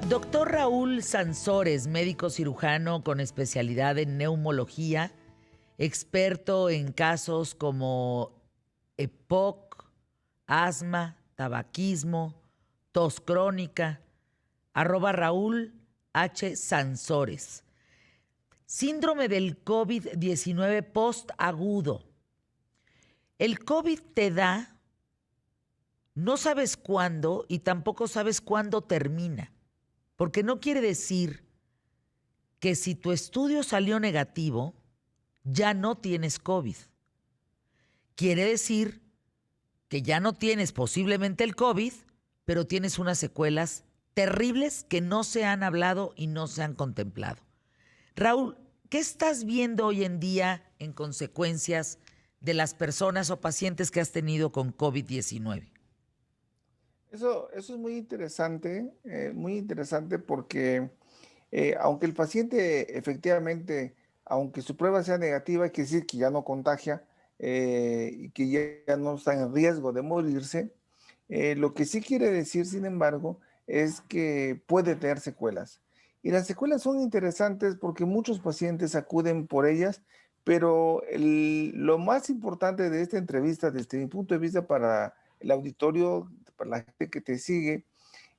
Doctor Raúl Sansores, médico cirujano con especialidad en neumología, experto en casos como EPOC, asma, tabaquismo, tos crónica, @Raúl H. Sansores. Síndrome del COVID-19 postagudo. El COVID te da, no sabes cuándo y tampoco sabes cuándo termina. Porque no quiere decir que si tu estudio salió negativo, ya no tienes COVID. Quiere decir que ya no tienes posiblemente el COVID, pero tienes unas secuelas terribles que no se han hablado y no se han contemplado. Raúl, ¿qué estás viendo hoy en día en consecuencias de las personas o pacientes que has tenido con COVID-19? Eso es muy interesante porque aunque el paciente efectivamente, aunque su prueba sea negativa, quiere decir que ya no contagia y que ya no está en riesgo de morirse. Lo que sí quiere decir, sin embargo, es que puede tener secuelas. Y las secuelas son interesantes porque muchos pacientes acuden por ellas, pero lo más importante de esta entrevista, desde mi punto de vista para el auditorio, para la gente que te sigue,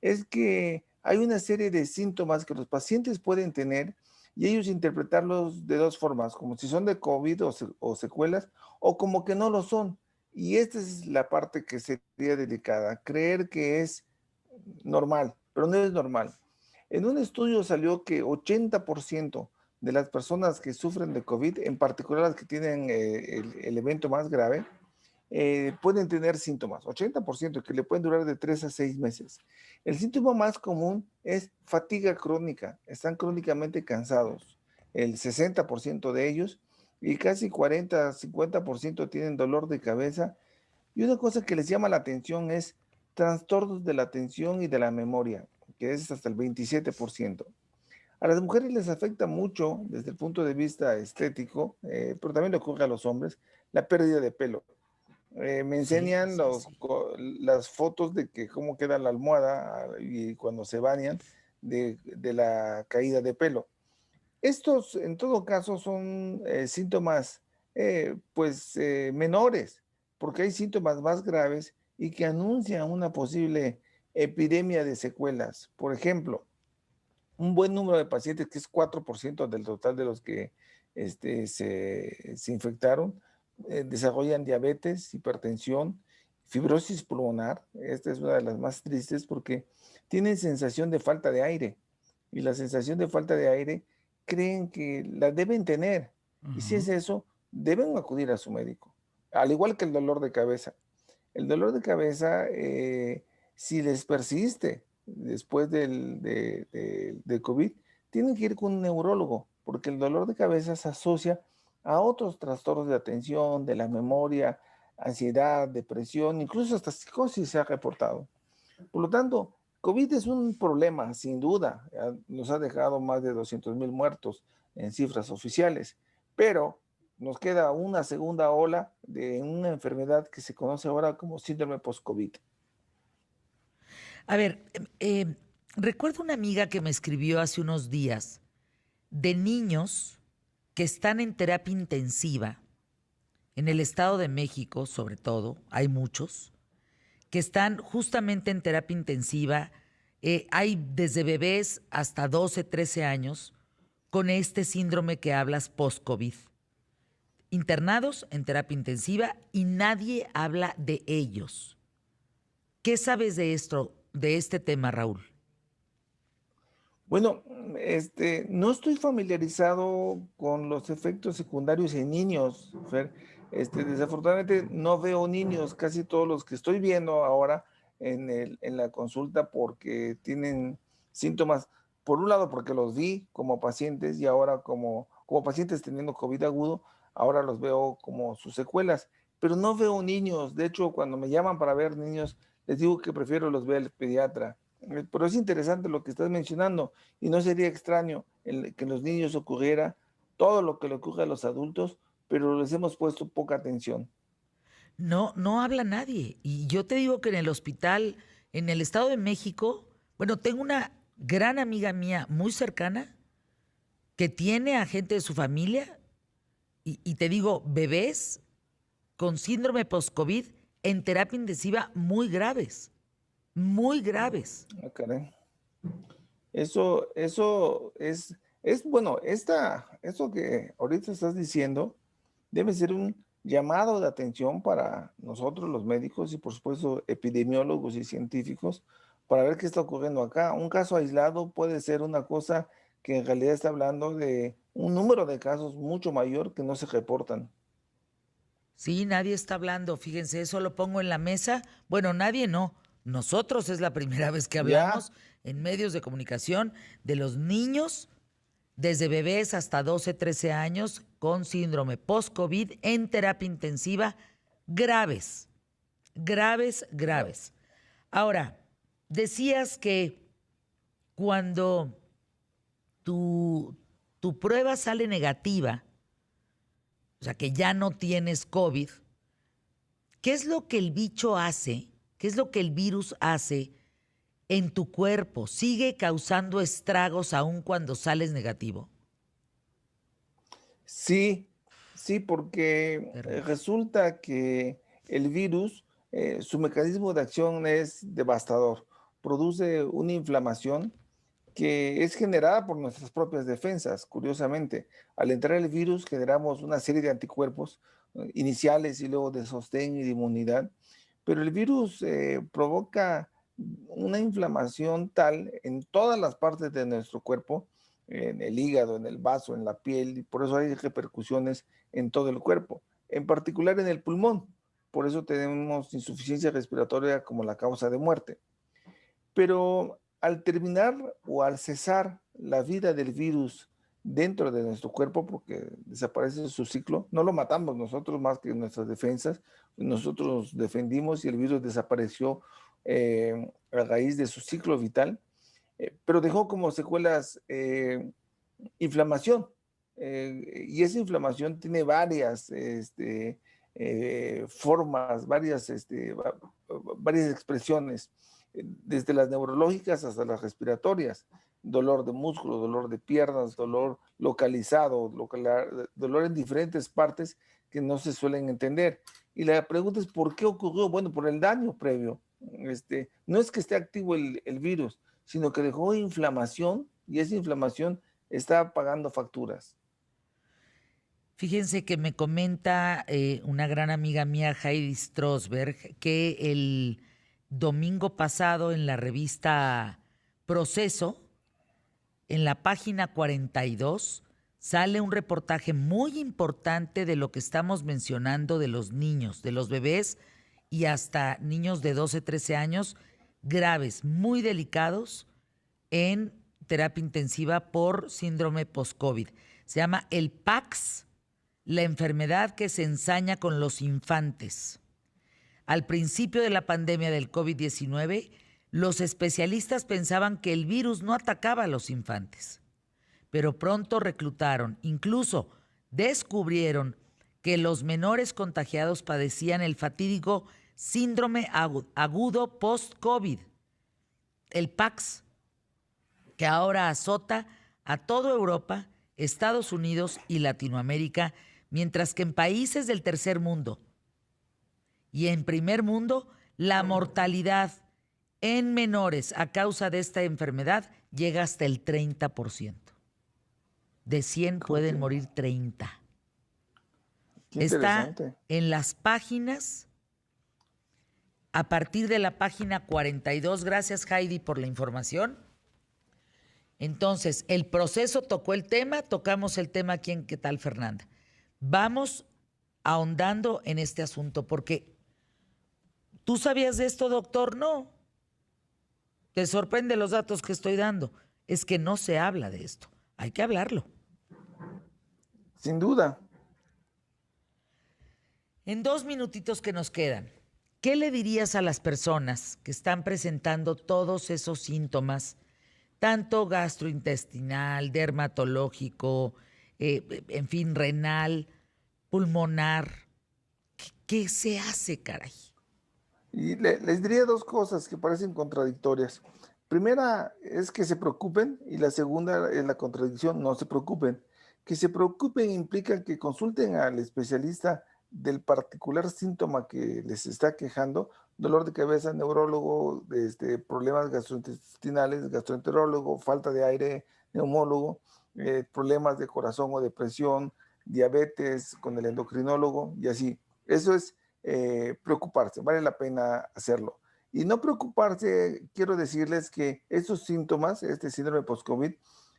es que hay una serie de síntomas que los pacientes pueden tener y ellos interpretarlos de dos formas, como si son de COVID o secuelas, o como que no lo son. Y esta es la parte que sería delicada, creer que es normal, pero no es normal. En un estudio salió que 80% de las personas que sufren de COVID, en particular las que tienen el evento más grave, pueden tener síntomas, 80%, que le pueden durar de 3 a 6 meses. El síntoma más común es fatiga crónica, están crónicamente cansados, el 60% de ellos, y casi 40-50% tienen dolor de cabeza. Y una cosa que les llama la atención es trastornos de la atención y de la memoria, que es hasta el 27%. A las mujeres les afecta mucho desde el punto de vista estético, pero también le ocurre a los hombres, la pérdida de pelo. Me Sí, enseñan sí, sí. las fotos de que cómo queda la almohada y cuando se bañan de la caída de pelo. Estos, en todo caso, son síntomas menores, porque hay síntomas más graves y que anuncian una posible epidemia de secuelas. Por ejemplo, un buen número de pacientes, que es 4% del total de los que se infectaron, desarrollan diabetes, hipertensión, fibrosis pulmonar. Esta es una de las más tristes porque tienen sensación de falta de aire y la sensación de falta de aire creen que la deben tener. Y si es Ujú. eso, deben acudir a su médico, al igual que el dolor de cabeza. El dolor de cabeza, si les persiste después del COVID, tienen que ir con un neurólogo, porque el dolor de cabeza se asocia a otros trastornos de atención, de la memoria, ansiedad, depresión, incluso hasta psicosis se ha reportado. Por lo tanto, COVID es un problema, sin duda. Nos ha dejado más de 200,000 muertos en cifras oficiales, pero nos queda una segunda ola de una enfermedad que se conoce ahora como síndrome post-COVID. A ver, recuerdo una amiga que me escribió hace unos días de niños que están en terapia intensiva, en el Estado de México sobre todo, hay muchos, que están justamente en terapia intensiva, hay desde bebés hasta 12, 13 años, con este síndrome que hablas post-COVID, internados en terapia intensiva y nadie habla de ellos. ¿Qué sabes de esto, de este tema, Raúl? Bueno, no estoy familiarizado con los efectos secundarios en niños, Fer. Desafortunadamente no veo niños, casi todos los que estoy viendo ahora en la consulta porque tienen síntomas, por un lado porque los vi como pacientes y ahora como pacientes teniendo COVID agudo, ahora los veo como sus secuelas, pero no veo niños. De hecho, cuando me llaman para ver niños, les digo que prefiero los ver el pediatra. Pero es interesante lo que estás mencionando y no sería extraño que en los niños ocurriera todo lo que le ocurre a los adultos, pero les hemos puesto poca atención. No, no habla nadie. Y yo te digo que en el hospital, en el Estado de México, bueno, tengo una gran amiga mía muy cercana que tiene a gente de su familia y te digo, bebés con síndrome post-COVID en terapia intensiva muy graves, muy graves. Ah, caray. Eso es bueno, eso que ahorita estás diciendo debe ser un llamado de atención para nosotros los médicos y por supuesto epidemiólogos y científicos para ver qué está ocurriendo acá. Un caso aislado puede ser una cosa que en realidad está hablando de un número de casos mucho mayor que no se reportan. Sí, nadie está hablando, fíjense, eso lo pongo en la mesa. Bueno, nadie no. Nosotros es la primera vez que Ya, hablamos en medios de comunicación de los niños desde bebés hasta 12, 13 años con síndrome post-COVID en terapia intensiva graves, graves, graves. Ahora, decías que cuando tu, tu prueba sale negativa, o sea, que ya no tienes COVID, ¿qué es lo que el bicho hace? ¿Qué es lo que el virus hace en tu cuerpo? ¿Sigue causando estragos aún cuando sales negativo? sí, sí, porque Terrible. resulta que el virus, su mecanismo de acción es devastador. Produce una inflamación que es generada por nuestras propias defensas. Curiosamente, al entrar el virus generamos una serie de anticuerpos iniciales y luego de sostén y de inmunidad, pero el virus provoca una inflamación tal en todas las partes de nuestro cuerpo, en el hígado, en el vaso, en la piel, y por eso hay repercusiones en todo el cuerpo, en particular en el pulmón. Por eso tenemos insuficiencia respiratoria como la causa de muerte. Pero al terminar o al cesar la vida del virus dentro de nuestro cuerpo, porque desaparece su ciclo, no lo matamos nosotros más que nuestras defensas, nosotros nos defendimos y el virus desapareció a raíz de su ciclo vital, pero dejó como secuelas inflamación. Y esa inflamación tiene varias formas, varias expresiones, desde las neurológicas hasta las respiratorias. Dolor de músculo, dolor de piernas, dolor localizado, dolor en diferentes partes que no se suelen entender. Y la pregunta es, ¿por qué ocurrió? Bueno, por el daño previo. No es que esté activo el virus, sino que dejó inflamación y esa inflamación está pagando facturas. Fíjense que me comenta una gran amiga mía, Heidi Strosberg, que el domingo pasado en la revista Proceso, en la página 42, sale un reportaje muy importante de lo que estamos mencionando de los niños, de los bebés y hasta niños de 12, 13 años, graves, muy delicados, en terapia intensiva por síndrome post-COVID. Se llama el PAX, la enfermedad que se ensaña con los infantes. Al principio de la pandemia del COVID-19, los especialistas pensaban que el virus no atacaba a los infantes, pero pronto reclutaron, incluso descubrieron que los menores contagiados padecían el fatídico síndrome agudo post-COVID, el PAX, que ahora azota a toda Europa, Estados Unidos y Latinoamérica, mientras que en países del tercer mundo y en primer mundo, la mortalidad en menores a causa de esta enfermedad llega hasta el 30%. De 100 Ok, pueden morir 30. qué Está interesante. en las páginas, a partir de la página 42. Gracias, Heidi, por la información. Entonces, el proceso tocó el tema, tocamos el tema aquí en ¿Qué tal, Fernanda? Vamos ahondando en este asunto, porque ¿tú sabías de esto, doctor? No. ¿Te sorprende los datos que estoy dando? Es que no se habla de esto. Hay que hablarlo. Sin duda. En 2 minutitos que nos quedan, ¿qué le dirías a las personas que están presentando todos esos síntomas, tanto gastrointestinal, dermatológico, en fin, renal, pulmonar? ¿Qué se hace, caray? Y les diría dos cosas que parecen contradictorias. Primera es que se preocupen y la segunda es la contradicción, no se preocupen. Que se preocupen implica que consulten al especialista del particular síntoma que les está quejando, dolor de cabeza, neurólogo, problemas gastrointestinales, gastroenterólogo, falta de aire, neumólogo, problemas de corazón o depresión, diabetes con el endocrinólogo y así. Eso es preocuparse, vale la pena hacerlo. Y no preocuparse, quiero decirles que esos síntomas, este síndrome post-COVID,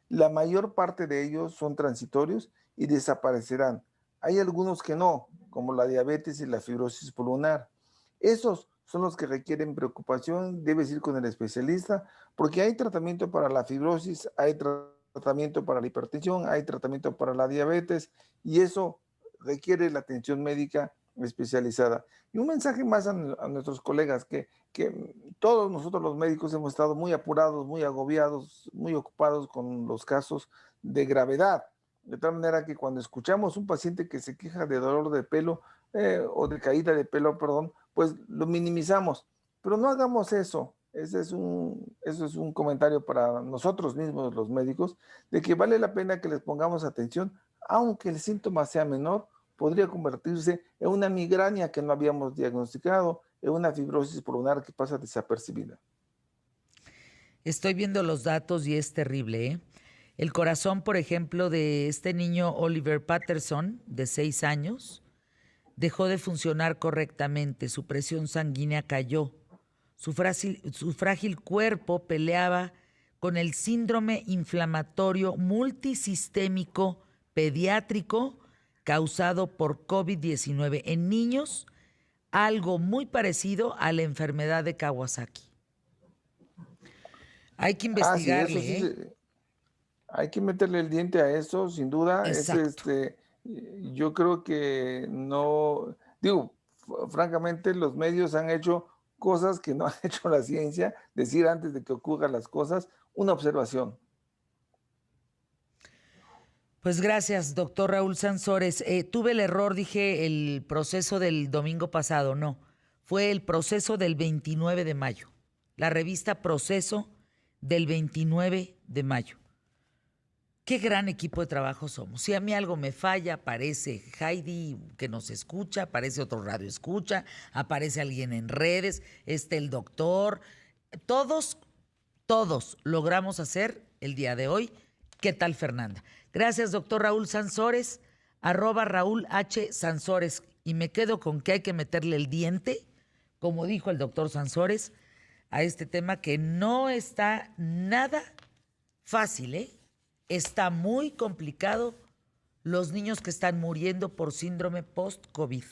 la mayor parte de ellos son transitorios y desaparecerán. Hay algunos que no, como la diabetes y la fibrosis pulmonar. Esos son los que requieren preocupación, debes ir con el especialista, porque hay tratamiento para la fibrosis, hay tratamiento para la hipertensión, hay tratamiento para la diabetes, y eso requiere la atención médica especializada. Y un mensaje más a nuestros colegas, que todos nosotros los médicos hemos estado muy apurados, muy agobiados, muy ocupados con los casos de gravedad. De tal manera que cuando escuchamos un paciente que se queja de dolor de pelo o de caída de pelo, perdón, pues lo minimizamos. Pero no hagamos eso. Eso es un comentario para nosotros mismos, los médicos, de que vale la pena que les pongamos atención, aunque el síntoma sea menor, podría convertirse en una migraña que no habíamos diagnosticado, en una fibrosis pulmonar que pasa desapercibida. Estoy viendo los datos y es terrible, ¿eh? El corazón, por ejemplo, de este niño Oliver Patterson, de 6 años, dejó de funcionar correctamente, su presión sanguínea cayó, su frágil cuerpo peleaba con el síndrome inflamatorio multisistémico pediátrico causado por COVID-19 en niños, algo muy parecido a la enfermedad de Kawasaki. Hay que Ah, sí, eso investigarle, sí, ¿eh? hay que meterle el diente a eso, sin duda. Exacto. Yo creo que no, digo, francamente, los medios han hecho cosas que no ha hecho la ciencia, decir antes de que ocurran las cosas, una observación. Pues gracias, doctor Raúl Sansores. Tuve el error, dije el proceso del domingo pasado, no, fue el proceso del 29 de mayo, la revista Proceso del 29 de mayo. Qué gran equipo de trabajo somos. Si a mí algo me falla, aparece Heidi que nos escucha, aparece otro radio escucha, aparece alguien en redes, el doctor. Todos, todos logramos hacer el día de hoy. ¿Qué tal, Fernanda? Gracias, doctor Raúl Sansores, @Raúl H. Sansores. Y me quedo con que hay que meterle el diente, como dijo el doctor Sansores, a este tema que no está nada fácil, ¿eh? Está muy complicado los niños que están muriendo por síndrome post-COVID.